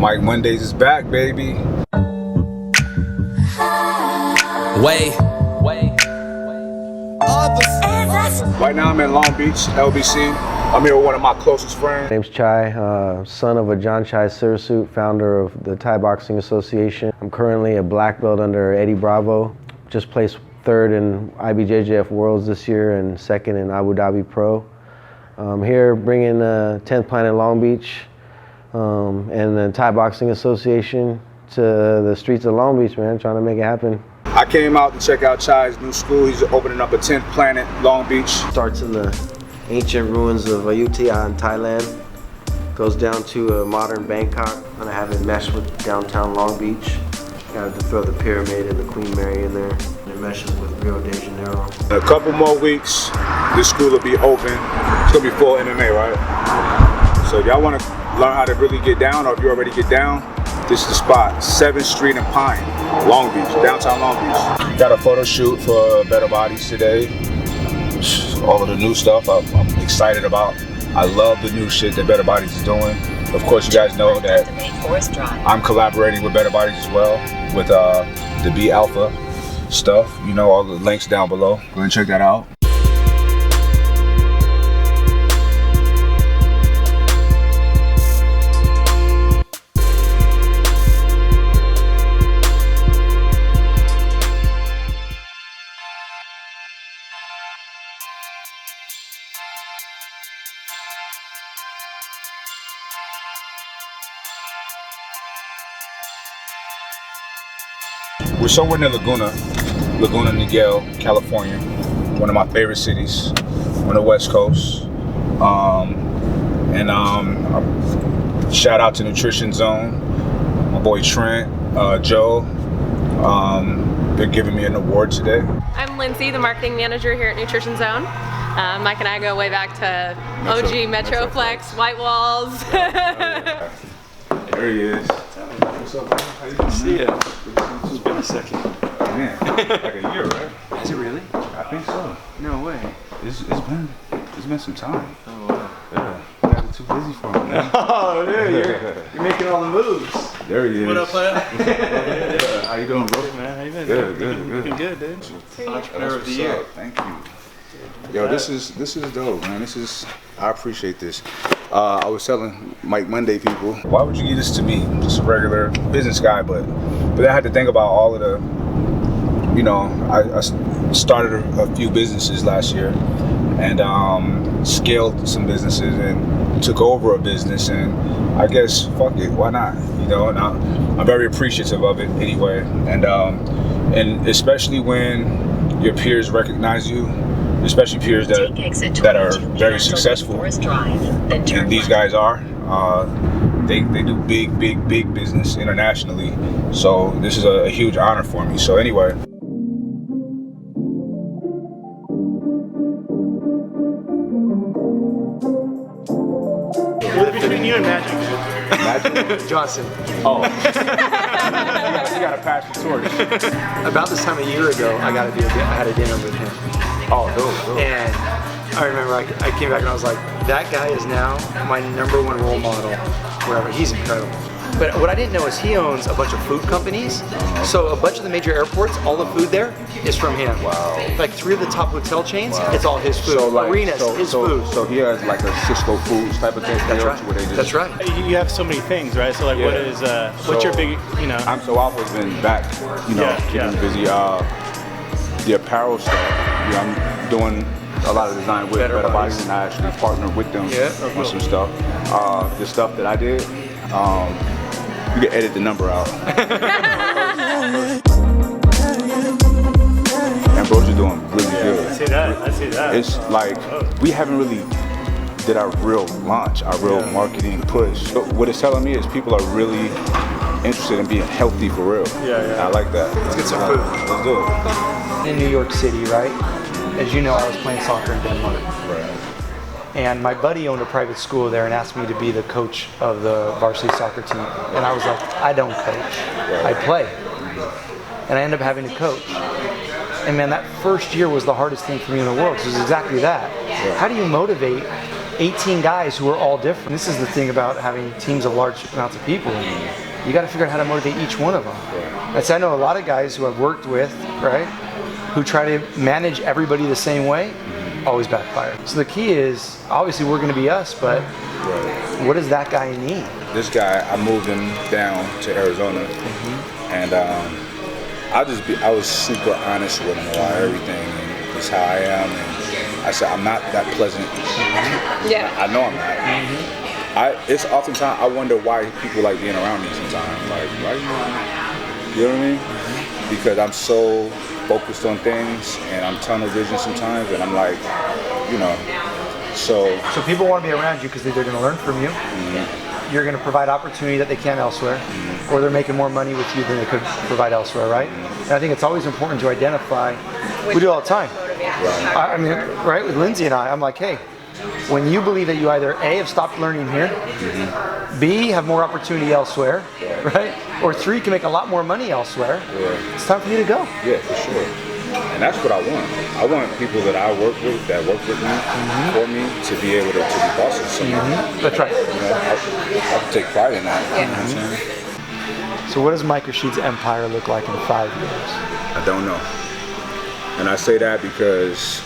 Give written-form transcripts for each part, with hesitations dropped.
Mike Mondays is back, baby. Right now I'm in Long Beach, LBC. I'm here with one of my closest friends. My name's Chai, son of a John Chai Sursuit, founder of the Thai Boxing Association. I'm currently a black belt under Eddie Bravo. Just placed third in IBJJF Worlds this year and second in Abu Dhabi Pro. I'm here bringing 10th Planet Long Beach and the Thai Boxing Association to the streets of Long Beach, man, trying to make it happen. I came out to check out Chai's new school. He's opening up a 10th Planet Long Beach. Starts in the ancient ruins of Ayutthaya in Thailand, goes down to modern Bangkok, and I have it meshed with downtown Long Beach. Got to throw the pyramid and the Queen Mary in there. It meshes with Rio de Janeiro. In a couple more weeks, this school will be open. It's gonna be full MMA, right? So if y'all want to learn how to really get down, or if you already get down, this is the spot. 7th Street and Pine, Long Beach, downtown Long Beach. Got a photo shoot for Better Bodies today. All of the new stuff I'm excited about. I love the new shit that Better Bodies is doing. Of course, you guys know that I'm collaborating with Better Bodies as well with the B Alpha stuff. You know, all the links down below. Go ahead and check that out. We're somewhere near Laguna Niguel, California, one of my favorite cities on the West Coast. Shout out to Nutrition Zone, my boy Trent, Joe. They're giving me an award today. I'm Lindsay, the marketing manager here at Nutrition Zone. Mike and I go way back to OG Metroflex, White Walls. There he is. What's up, man? How you doing? See ya. It's been a second. Man, like a year, right? Is it really? I think so. No way. It's been some time. Oh wow. Yeah, you guys are too busy for me, man. Oh, dude, you're making all the moves. There he is. What up, player? How you doing, bro? Hey, man, how you been? Good. Looking good, dude. Entrepreneur of the year. Thank you. Yo, this is dope, man. I appreciate this. I was telling Mike Monday people, why would you give this to me? I'm just a regular business guy, but I had to think about all of the, you know, I started a few businesses last year and scaled some businesses and took over a business, and I guess fuck it, why not? You know, and I'm very appreciative of it anyway, and especially when your peers recognize you. Especially peers that are very successful, and these guys are. They do big business internationally. So this is a huge honor for me. So anyway. What's between you and Magic? Johnson. Oh. you gotta pass the torch. About this time a year ago, I had a dinner with him. Oh, dope. And I remember I came back and I was like, that guy is now my #1 role model, whatever. He's incredible. But what I didn't know is he owns a bunch of food companies. So a bunch of the major airports, all the food there is from him. Wow. Like 3 of the top hotel chains, it's all his food. So like, Arenas, his food. So he has like a Cisco Foods type of thing. That's right. Where they just, That's right. You have so many things, right? So like, Yeah. what is what's your big, you know? I've always been back, you know, keeping me busy. The apparel stuff, you know, I'm doing a lot of design with Better Bodies, and I actually partnered with them on some stuff. The stuff that I did, you can edit the number out. And bros are doing really good. I see that. It's like, we haven't really did our real launch, our real marketing push. But what it's telling me is people are really interested in being healthy for real. Yeah. I like that. Let's get some food. Let's do it. In New York City, right? As you know, I was playing soccer in Denmark. Right. And my buddy owned a private school there and asked me to be the coach of the varsity soccer team. And I was like, I don't coach, I play. And I ended up having to coach. And man, that first year was the hardest thing for me in the world, because it was exactly that. How do you motivate 18 guys who are all different. This is the thing about having teams of large amounts of people. You got to figure out how to motivate each one of them. I know a lot of guys who I've worked with, right, who try to manage everybody the same way, always backfire. So the key is, obviously we're going to be us, but what does that guy need? This guy, I moved him down to Arizona, and I was super honest with him about everything, and just how I am, and I said I'm not that pleasant. Yeah. I know I'm not. It's oftentimes I wonder why people like being around me sometimes. Like, why you know what I mean? Because I'm so focused on things, and I'm tunnel vision sometimes, and I'm like, you know, so people want to be around you because they're going to learn from you. You're going to provide opportunity that they can't elsewhere, or they're making more money with you than they could provide elsewhere, right? And I think it's always important to identify. We do it all the time. I mean, right, with Lindsay and I'm like, hey, when you believe that you either A, have stopped learning here, B, have more opportunity elsewhere, right? Or 3, can make a lot more money elsewhere, it's time for you to go. Yeah, for sure. And that's what I want. I want people that I work with, that work with me, for me, to be able to be bosses somewhere. That's right. You know, I take pride in that. You know what I'm saying? So what does Mike Rashid's empire look like in 5 years? I don't know. And I say that because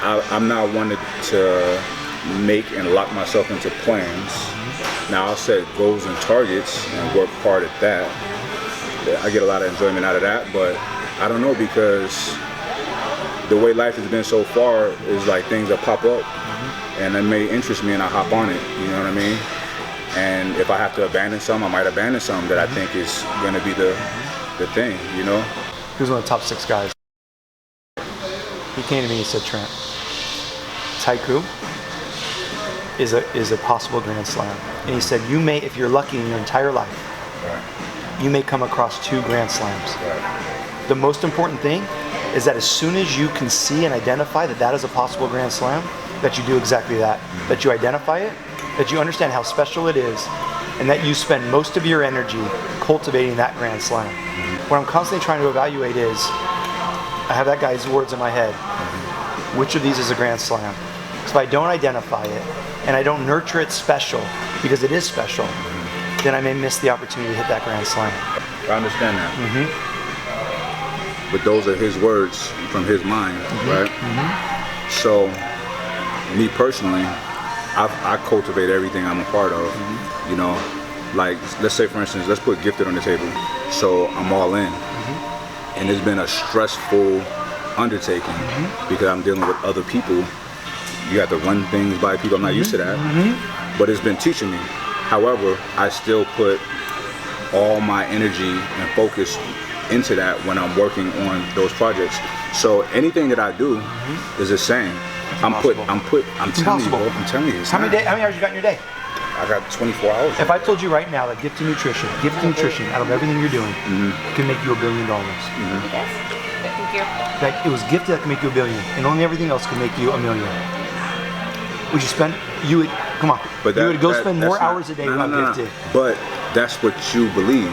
I'm not one to make and lock myself into plans. Now I'll set goals and targets and work hard at that. I get a lot of enjoyment out of that, but I don't know, because the way life has been so far is like things that pop up and it may interest me and I hop on it, you know what I mean? And if I have to abandon some, I might abandon some that I think is gonna be the thing, you know? He was one of the top 6 guys. He came to me and said, Trent, Taiku is a possible Grand Slam. And he said, you may, if you're lucky in your entire life, you may come across 2 Grand Slams. The most important thing is that as soon as you can see and identify that that is a possible Grand Slam, that you do exactly that. That you identify it, that you understand how special it is, and that you spend most of your energy cultivating that Grand Slam. What I'm constantly trying to evaluate is, I have that guy's words in my head, which of these is a Grand Slam? So if I don't identify it, and I don't nurture it special, because it is special, then I may miss the opportunity to hit that Grand Slam. I understand that. But those are his words from his mind, right? So, me personally, I cultivate everything I'm a part of. You know, like, let's say for instance, let's put Gifted on the table. So I'm all in. And it's been a stressful undertaking because I'm dealing with other people. You have to run things by people. I'm not used to that. But it's been teaching me. However, I still put all my energy and focus into that when I'm working on those projects. So anything that I do is the same. I'm telling you, bro, I'm telling you. How many hours you got in your day? I got 24 hours. If I told you right now that Gifted Nutrition, out of everything you're doing, can make you $1 billion. Thank you. That it was Gifted that can make you $1 billion, and only everything else can make you $1 million. Would you spend? You would come on. But you would go spend more hours a day without Gifted. But that's what you believe.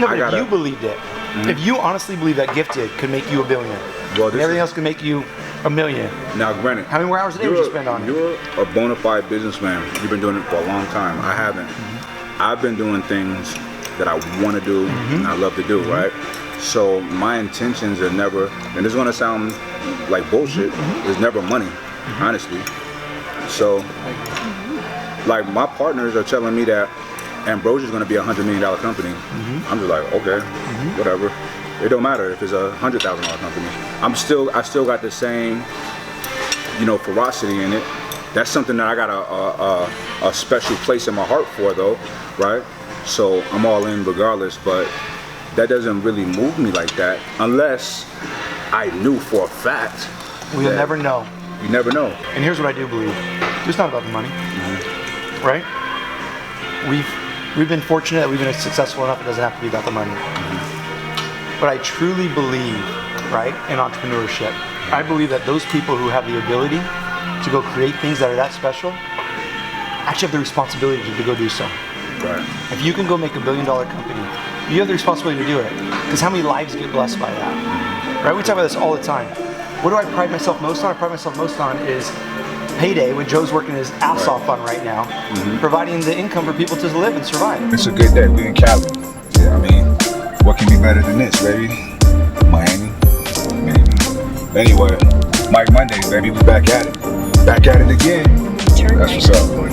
No, but if you believed it, if you honestly believe that Gifted could make you $1 billion, and everything else can make you $1 million. Now, granted, how many more hours a day would you spend on it? You're a bona fide businessman. You've been doing it for a long time. I haven't. I've been doing things that I want to do and I love to do, right? So my intentions are never, and it's gonna sound like bullshit, is never money, honestly. So, like, my partners are telling me that Ambrosia is gonna be a $100 million company. I'm just like, okay, whatever. It don't matter if it's a $100,000 company. I still got the same, you know, ferocity in it. That's something that I got a special place in my heart for, though, right? So I'm all in regardless, but that doesn't really move me like that unless I knew for a fact. Well, you'll never know. You never know. And here's what I do believe. It's not about the money, right? We've been fortunate that we've been successful enough it doesn't have to be about the money. But I truly believe, right, in entrepreneurship. I believe that those people who have the ability to go create things that are that special actually have the responsibility to go do so. Right. If you can go make $1 billion company, you have the responsibility to do it. Because how many lives get blessed by that? Right? We talk about this all the time. What do I pride myself most on? I pride myself most on is payday when Joe's working his ass off on right now, providing the income for people to live and survive. It's a good day. We in Cali. Yeah, I mean, what can be better than this, baby? Miami, maybe. Anyway, Mike Monday, baby, we back at it. Back at it again. That's what's up.